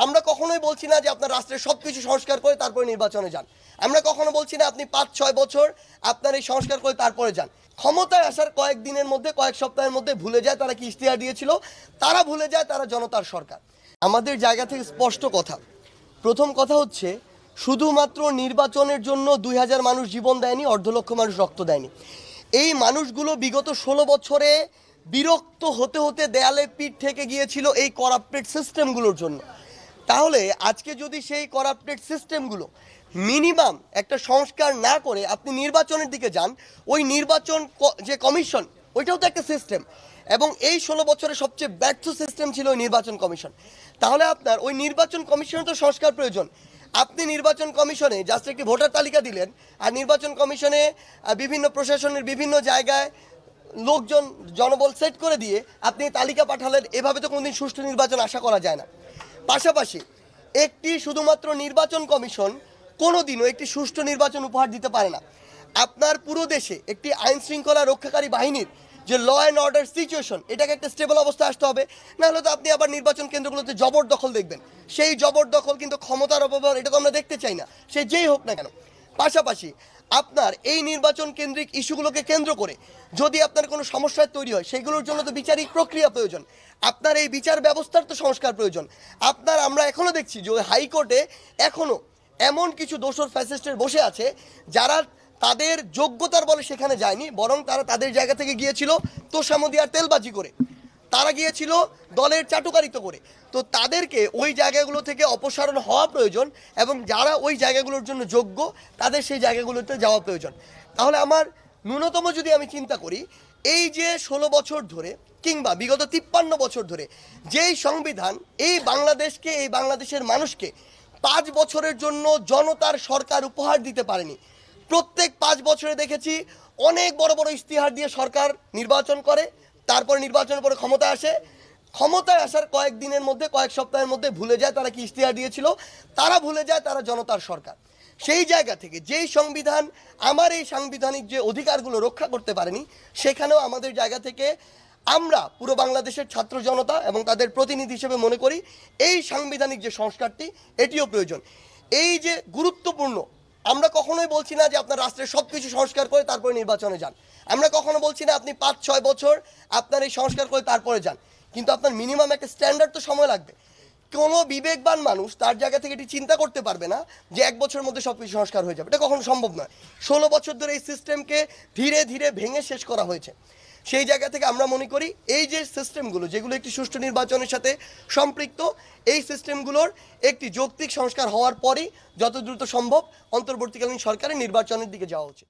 আমরা কখনোই বলছি না যে আপনার রাষ্ট্রের সবকিছু সংস্কার করে তারপরে নির্বাচনে যান। আমরা কখনো বলছি না আপনি ৫-৬ বছর আপনার এই সংস্কার করে তারপরে যান। ক্ষমতায় আসার কয়েকদিনের মধ্যে, কয়েক সপ্তাহের মধ্যে ভুলে যায় তারা কি ইশতেহার দিয়েছিল, তারা ভুলে যায় তারা জনতার সরকার। আমাদের জায়গা থেকে স্পষ্ট কথা, প্রথম কথা হচ্ছে শুধুমাত্র নির্বাচনের জন্য ২০০০ মানুষ জীবন দেয়নি, ১.৫ লক্ষ মানুষ রক্ত দেয়নি। এই মানুষগুলো বিগত ১৬ বছরে বিরক্ত হতে হতে দেয়ালে পিঠ থেকে গিয়েছিল এই করাপ্টেড সিস্টেমগুলোর জন্য। তাহলে আজকে যদি সেই করাপ্টেড সিস্টেমগুলো মিনিমাম একটা সংস্কার না করে আপনি নির্বাচনের দিকে যান, ওই নির্বাচন যে কমিশন ওইটাও তো একটা সিস্টেম, এবং এই ১৬ বছরে সবচেয়ে ব্যর্থ সিস্টেম ছিল ওই নির্বাচন কমিশন। তাহলে আপনার ওই নির্বাচন কমিশনে তো সংস্কার প্রয়োজন। আপনি নির্বাচন কমিশনে জাস্ট একটি ভোটার তালিকা দিলেন, আর নির্বাচন কমিশনে বিভিন্ন প্রশাসনের বিভিন্ন জায়গায় লোকজন জনবল সেট করে দিয়ে আপনি তালিকা পাঠালেন। এভাবে তো কোনোদিন সুষ্ঠু নির্বাচন আশা করা যায় না। পাশাপাশি একটি শুধুমাত্র নির্বাচন কমিশন কোনোদিনও একটি সুষ্ঠু নির্বাচন উপহার দিতে পারে না। আপনার পুরো দেশে একটি আইন শৃঙ্খলা রক্ষাকারী বাহিনীর যে ল অ্যান্ড অর্ডার সিচুয়েশন, এটাকে একটা স্টেবল অবস্থায় আসতে হবে, না হলে তো আপনি আবার নির্বাচন কেন্দ্রগুলোতে জবরদখল দেখবেন। সেই জবরদখল কিন্তু ক্ষমতার অপব্যবহার, এটা তো আমরা দেখতে চাই না, সে যেই হোক না কেন। পাশাপাশি আপনার এই নির্বাচন কেন্দ্রিক ইস্যুগুলোকে কেন্দ্র করে যদি আপনার কোনো সমস্যা তৈরি হয়, সেগুলোর জন্য তো বিচারিক প্রক্রিয়া প্রয়োজন। আপনার এই বিচার ব্যবস্থার তো সংস্কার প্রয়োজন। আমরা এখনও দেখছি যে হাইকোর্টে এখনও এমন কিছু দোষর ফ্যাসিস্টের বসে আছে যারা তাদের যোগ্যতার বলে সেখানে যায়নি, বরং তারা তাদের জায়গা থেকে গিয়েছিল তোষামোদি আর তেলবাজি করে, তারা গিয়েছিল দলের চাটুকারিত করে। তো তাদেরকে ওই জায়গাগুলো থেকে অপসারণ হওয়া প্রয়োজন, এবং যারা ওই জায়গাগুলোর জন্য যোগ্য তাদের সেই জায়গাগুলোতে যাওয়া প্রয়োজন। তাহলে আমার ন্যূনতম যদি আমি চিন্তা করি, এই যে ১৬ বছর ধরে কিংবা বিগত ৫৩ বছর ধরে যেই সংবিধান এই বাংলাদেশকে, এই বাংলাদেশের মানুষকে ৫ বছরের জন্য জনতার সরকার উপহার দিতে পারেনি। প্রত্যেক ৫ বছরে দেখেছি অনেক বড় বড় ইশতেহার দিয়ে সরকার নির্বাচন করে, তারপর নির্বাচনের পরে ক্ষমতায় আসে। ক্ষমতায় আসার কয়েকদিনের মধ্যে, কয়েক সপ্তাহের মধ্যে ভুলে যায় তারা কি ইশতেহার দিয়েছিল, তারা ভুলে যায় তারা জনতার সরকার। সেই জায়গা থেকে যেই সংবিধান আমার এই সাংবিধানিক যে অধিকারগুলো রক্ষা করতে পারেনি, সেখানেও আমাদের জায়গা থেকে আমরা পুরো বাংলাদেশের ছাত্র জনতা এবং তাদের প্রতিনিধি হিসেবে মনে করি এই সাংবিধানিক যে সংস্কারটি এটিও প্রয়োজন। এই যে গুরুত্বপূর্ণ, আমরা কখনোই বলছি না যে আপনার রাষ্ট্রের সবকিছু সংস্কার করে তারপরে নির্বাচনে যান। আমরা কখনো বলছি না আপনি ৫-৬ বছর আপনার এই সংস্কার করে তারপরে যান, কিন্তু আপনার মিনিমাম একটা স্ট্যান্ডার্ড তো সময় লাগবে। কোনো বিবেকবান মানুষ তার জায়গা থেকে এটি চিন্তা করতে পারবে না যে ১ বছরের মধ্যে সব কিছু সংস্কার হয়ে যাবে, এটা কখনো সম্ভব নয়। ১৬ বছর ধরে এই সিস্টেমকে ধীরে ধীরে ভেঙে শেষ করা হয়েছে। সেই জায়গা থেকে আমরা মনে করি এই যে সিস্টেমগুলো যেগুলো একটি সুষ্ঠু নির্বাচনের সাথে সম্পৃক্ত, এই সিস্টেমগুলোর একটি যৌক্তিক সংস্কার হওয়ার পরই যত দ্রুত সম্ভব অন্তর্বর্তীকালীন সরকারের নির্বাচনের দিকে যাওয়া উচিত।